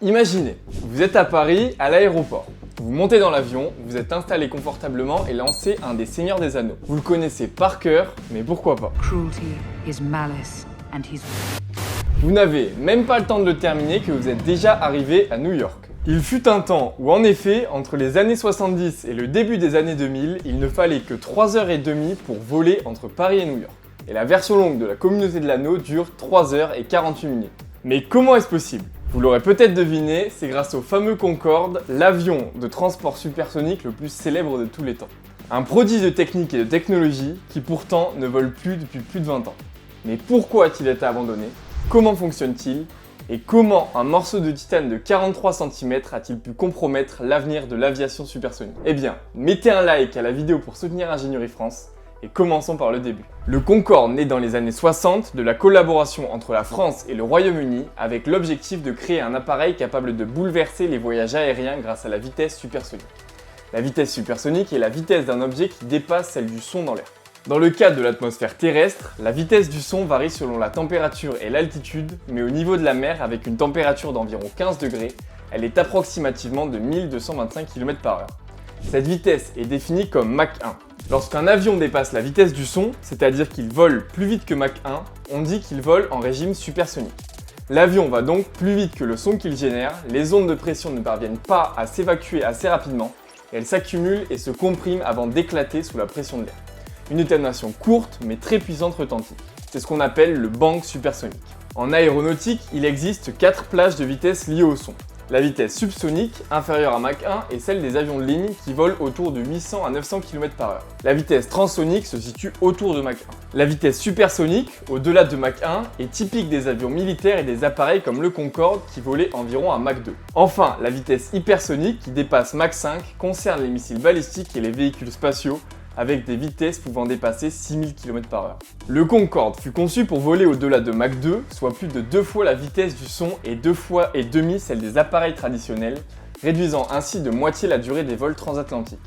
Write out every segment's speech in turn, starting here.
Imaginez, vous êtes à Paris, à l'aéroport. Vous montez dans l'avion, vous êtes installé confortablement et lancez un des Seigneurs des Anneaux. Vous le connaissez par cœur, mais pourquoi pas? Cruelty is malice, and he's... Vous n'avez même pas le temps de le terminer que vous êtes déjà arrivé à New York. Il fut un temps où en effet, entre les années 70 et le début des années 2000, il ne fallait que 3h30 pour voler entre Paris et New York. Et la version longue de la communauté de l'anneau dure 3h48 minutes. Mais comment est-ce possible? Vous l'aurez peut-être deviné, c'est grâce au fameux Concorde, l'avion de transport supersonique le plus célèbre de tous les temps. Un prodige de technique et de technologie qui pourtant ne vole plus depuis plus de 20 ans. Mais pourquoi a-t-il été abandonné? Comment fonctionne-t-il? Et comment un morceau de titane de 43 cm a-t-il pu compromettre l'avenir de l'aviation supersonique? Eh bien, mettez un like à la vidéo pour soutenir Ingénierie France et commençons par le début. Le Concorde naît dans les années 60 de la collaboration entre la France et le Royaume-Uni avec l'objectif de créer un appareil capable de bouleverser les voyages aériens grâce à la vitesse supersonique. La vitesse supersonique est la vitesse d'un objet qui dépasse celle du son dans l'air. Dans le cas de l'atmosphère terrestre, la vitesse du son varie selon la température et l'altitude, mais au niveau de la mer, avec une température d'environ 15 degrés, elle est approximativement de 1225 km/h. Cette vitesse est définie comme Mach 1. Lorsqu'un avion dépasse la vitesse du son, c'est-à-dire qu'il vole plus vite que Mach 1, on dit qu'il vole en régime supersonique. L'avion va donc plus vite que le son qu'il génère, les ondes de pression ne parviennent pas à s'évacuer assez rapidement, et elles s'accumulent et se compriment avant d'éclater sous la pression de l'air. Une détonation courte mais très puissante retentit. C'est ce qu'on appelle le bang supersonique. En aéronautique, il existe 4 plages de vitesse liées au son. La vitesse subsonique, inférieure à Mach 1, est celle des avions de ligne qui volent autour de 800 à 900 km/h. La vitesse transsonique se situe autour de Mach 1. La vitesse supersonique, au-delà de Mach 1, est typique des avions militaires et des appareils comme le Concorde qui volaient environ à Mach 2. Enfin, la vitesse hypersonique, qui dépasse Mach 5, concerne les missiles balistiques et les véhicules spatiaux, avec des vitesses pouvant dépasser 6000 km/h. Le Concorde fut conçu pour voler au-delà de Mach 2, soit plus de 2 fois la vitesse du son et 2 fois et demi celle des appareils traditionnels, réduisant ainsi de moitié la durée des vols transatlantiques.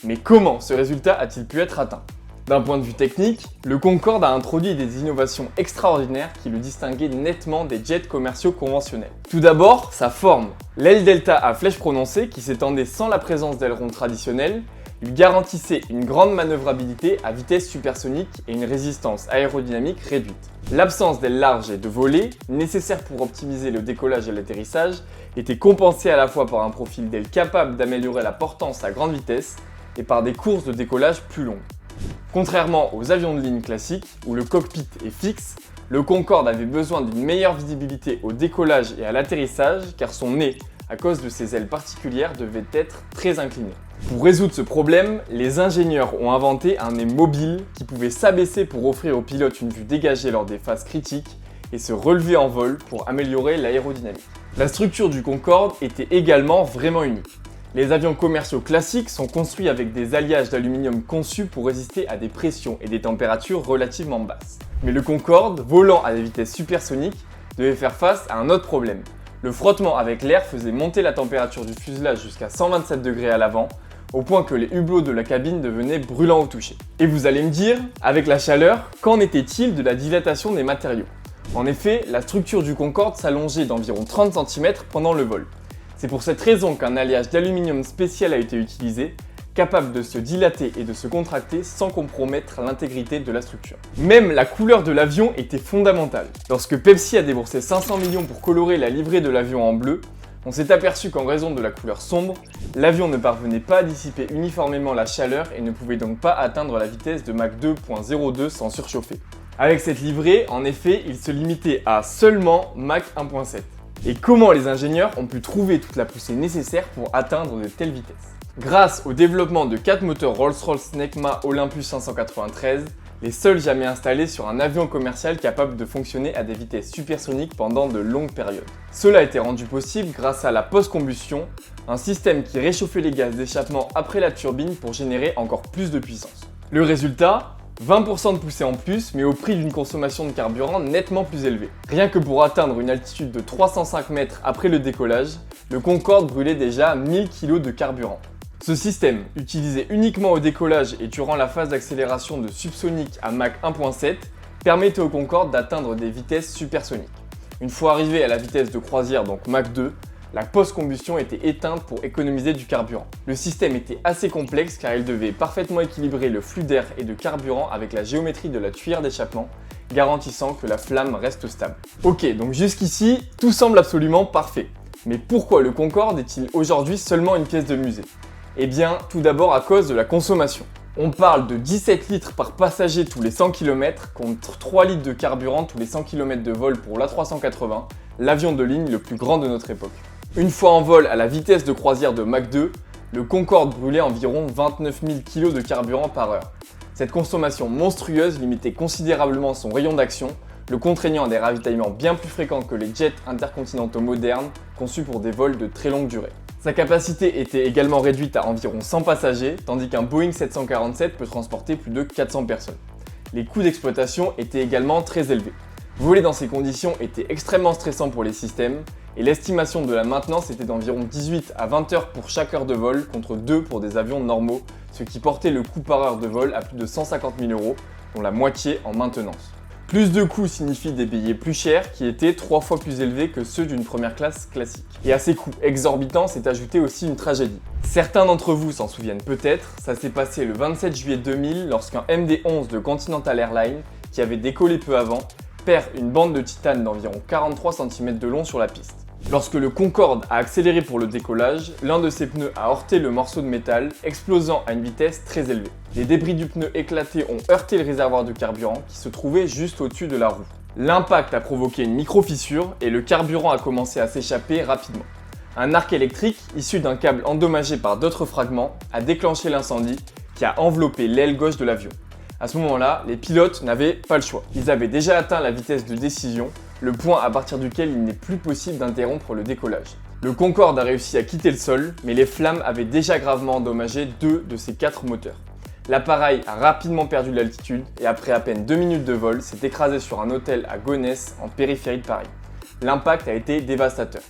Mais comment ce résultat a-t-il pu être atteint? D'un point de vue technique, le Concorde a introduit des innovations extraordinaires qui le distinguaient nettement des jets commerciaux conventionnels. Tout d'abord, sa forme. L'aile delta à flèche prononcée qui s'étendait sans la présence d'ailerons traditionnels, lui garantissait une grande manœuvrabilité à vitesse supersonique et une résistance aérodynamique réduite. L'absence d'ailes larges et de volets, nécessaire pour optimiser le décollage et l'atterrissage, était compensée à la fois par un profil d'aile capable d'améliorer la portance à grande vitesse et par des courses de décollage plus longues. Contrairement aux avions de ligne classiques, où le cockpit est fixe, le Concorde avait besoin d'une meilleure visibilité au décollage et à l'atterrissage car son nez, à cause de ses ailes particulières, devait être très incliné. Pour résoudre ce problème, les ingénieurs ont inventé un nez mobile qui pouvait s'abaisser pour offrir au pilote une vue dégagée lors des phases critiques et se relever en vol pour améliorer l'aérodynamique. La structure du Concorde était également vraiment unique. Les avions commerciaux classiques sont construits avec des alliages d'aluminium conçus pour résister à des pressions et des températures relativement basses. Mais le Concorde, volant à des vitesses supersoniques, devait faire face à un autre problème. Le frottement avec l'air faisait monter la température du fuselage jusqu'à 127 degrés à l'avant, au point que les hublots de la cabine devenaient brûlants au toucher. Et vous allez me dire, avec la chaleur, qu'en était-il de la dilatation des matériaux? En effet, la structure du Concorde s'allongeait d'environ 30 cm pendant le vol. C'est pour cette raison qu'un alliage d'aluminium spécial a été utilisé, capable de se dilater et de se contracter sans compromettre l'intégrité de la structure. Même la couleur de l'avion était fondamentale. Lorsque Pepsi a déboursé 500 millions pour colorer la livrée de l'avion en bleu, on s'est aperçu qu'en raison de la couleur sombre, l'avion ne parvenait pas à dissiper uniformément la chaleur et ne pouvait donc pas atteindre la vitesse de Mach 2.02 sans surchauffer. Avec cette livrée, en effet, il se limitait à seulement Mach 1.7. Et comment les ingénieurs ont pu trouver toute la poussée nécessaire pour atteindre de telles vitesses? Grâce au développement de 4 moteurs Rolls-Royce Necma Olympus 593, les seuls jamais installés sur un avion commercial capable de fonctionner à des vitesses supersoniques pendant de longues périodes. Cela a été rendu possible grâce à la post-combustion, un système qui réchauffait les gaz d'échappement après la turbine pour générer encore plus de puissance. Le résultat, 20% de poussée en plus, mais au prix d'une consommation de carburant nettement plus élevée. Rien que pour atteindre une altitude de 305 mètres après le décollage, le Concorde brûlait déjà 1000 kg de carburant. Ce système, utilisé uniquement au décollage et durant la phase d'accélération de subsonique à Mach 1.7, permettait au Concorde d'atteindre des vitesses supersoniques. Une fois arrivé à la vitesse de croisière, donc Mach 2, La post-combustion était éteinte pour économiser du carburant. Le système était assez complexe car il devait parfaitement équilibrer le flux d'air et de carburant avec la géométrie de la tuyère d'échappement, garantissant que la flamme reste stable. Ok, donc jusqu'ici, tout semble absolument parfait. Mais pourquoi le Concorde est-il aujourd'hui seulement une pièce de musée? Eh bien, tout d'abord à cause de la consommation. On parle de 17 litres par passager tous les 100 km contre 3 litres de carburant tous les 100 km de vol pour l'A380, l'avion de ligne le plus grand de notre époque. Une fois en vol à la vitesse de croisière de Mach 2, le Concorde brûlait environ 29 000 kg de carburant par heure. Cette consommation monstrueuse limitait considérablement son rayon d'action, le contraignant à des ravitaillements bien plus fréquents que les jets intercontinentaux modernes conçus pour des vols de très longue durée. Sa capacité était également réduite à environ 100 passagers, tandis qu'un Boeing 747 peut transporter plus de 400 personnes. Les coûts d'exploitation étaient également très élevés. Voler dans ces conditions était extrêmement stressant pour les systèmes, et l'estimation de la maintenance était d'environ 18 à 20 heures pour chaque heure de vol contre 2 pour des avions normaux, ce qui portait le coût par heure de vol à plus de 150 000 €, dont la moitié en maintenance. Plus de coûts signifie des billets plus chers qui étaient 3 fois plus élevés que ceux d'une première classe classique. Et à ces coûts exorbitants s'est ajouté aussi une tragédie. Certains d'entre vous s'en souviennent peut-être, ça s'est passé le 27 juillet 2000 lorsqu'un MD-11 de Continental Airlines, qui avait décollé peu avant, perd une bande de titane d'environ 43 cm de long sur la piste. Lorsque le Concorde a accéléré pour le décollage, l'un de ses pneus a heurté le morceau de métal, explosant à une vitesse très élevée. Les débris du pneu éclaté ont heurté le réservoir de carburant qui se trouvait juste au-dessus de la roue. L'impact a provoqué une micro-fissure et le carburant a commencé à s'échapper rapidement. Un arc électrique, issu d'un câble endommagé par d'autres fragments, a déclenché l'incendie qui a enveloppé l'aile gauche de l'avion. À ce moment-là, les pilotes n'avaient pas le choix. Ils avaient déjà atteint la vitesse de décision, le point à partir duquel il n'est plus possible d'interrompre le décollage. Le Concorde a réussi à quitter le sol, mais les flammes avaient déjà gravement endommagé 2 de ses 4 moteurs. L'appareil a rapidement perdu de l'altitude et après à peine 2 minutes de vol, s'est écrasé sur un hôtel à Gonesse, en périphérie de Paris. L'impact a été dévastateur.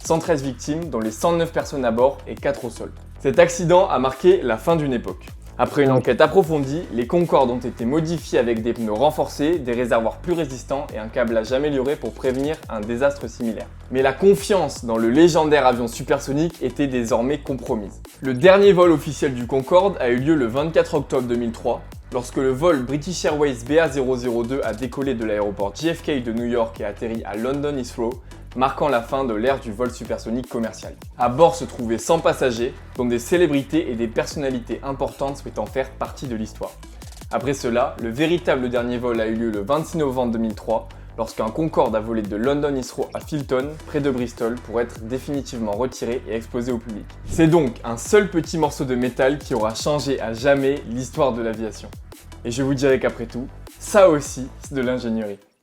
113 victimes, dont les 109 personnes à bord et 4 au sol. Cet accident a marqué la fin d'une époque. Après une enquête approfondie, les Concordes ont été modifiés avec des pneus renforcés, des réservoirs plus résistants et un câblage amélioré pour prévenir un désastre similaire. Mais la confiance dans le légendaire avion supersonique était désormais compromise. Le dernier vol officiel du Concorde a eu lieu le 24 octobre 2003, lorsque le vol British Airways BA002 a décollé de l'aéroport JFK de New York et atterri à London Heathrow, marquant la fin de l'ère du vol supersonique commercial. À bord se trouvaient 100 passagers, dont des célébrités et des personnalités importantes souhaitant faire partie de l'histoire. Après cela, le véritable dernier vol a eu lieu le 26 novembre 2003, lorsqu'un Concorde a volé de London Heathrow à Filton, près de Bristol, pour être définitivement retiré et exposé au public. C'est donc un seul petit morceau de métal qui aura changé à jamais l'histoire de l'aviation. Et je vous dirai qu'après tout, ça aussi, c'est de l'ingénierie.